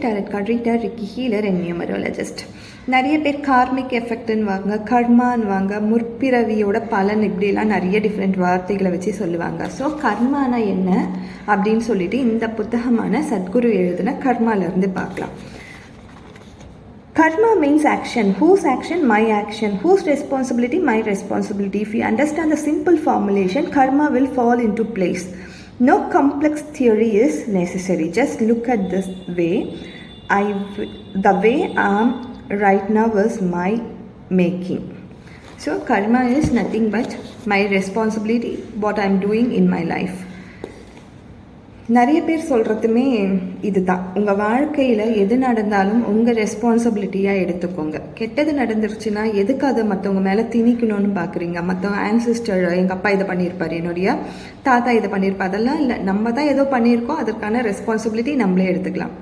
Target card reader, Reiki healer and numerologist. நிறைய பேர் karmic எஃபெக்ட்னுவாங்க, கர்மான்வாங்க, முற்பிறவியோட பலன், இப்படிலாம் நிறைய டிஃப்ரெண்ட் வார்த்தைகளை வச்சு சொல்லுவாங்க. ஸோ கர்மானா என்ன அப்படின்னு சொல்லிட்டு இந்த புத்தகமான சத்குரு எழுதின கர்மாலேருந்து பார்க்கலாம். Karma means action. Whose action? My action. Whose responsibility? My responsibility. If you understand the simple formulation, karma will fall into place. No complex theory is necessary. Just look at this way. The way I am right now is my making. So karma is nothing but my responsibility, what I am doing in my life. நிறைய பேர் சொல்கிறதுமே இதுதான், உங்கள் வாழ்க்கையில் எது நடந்தாலும் உங்கள் ரெஸ்பான்சிபிலிட்டியாக எடுத்துக்கோங்க. கெட்டது நடந்துருச்சுன்னா எதுக்கு அதை மற்றவங்க மேலே திணிக்கணும்னு பார்க்குறீங்க? மற்றவங்க ஆன்சிஸ்டர், எங்கள் அப்பா இதை பண்ணியிருப்பார், என்னுடைய தாத்தா இதை பண்ணியிருப்பார், அதெல்லாம் இல்லை. நம்ம தான் ஏதோ பண்ணியிருக்கோம், அதற்கான ரெஸ்பான்சிபிலிட்டி நம்மளே எடுத்துக்கலாம்.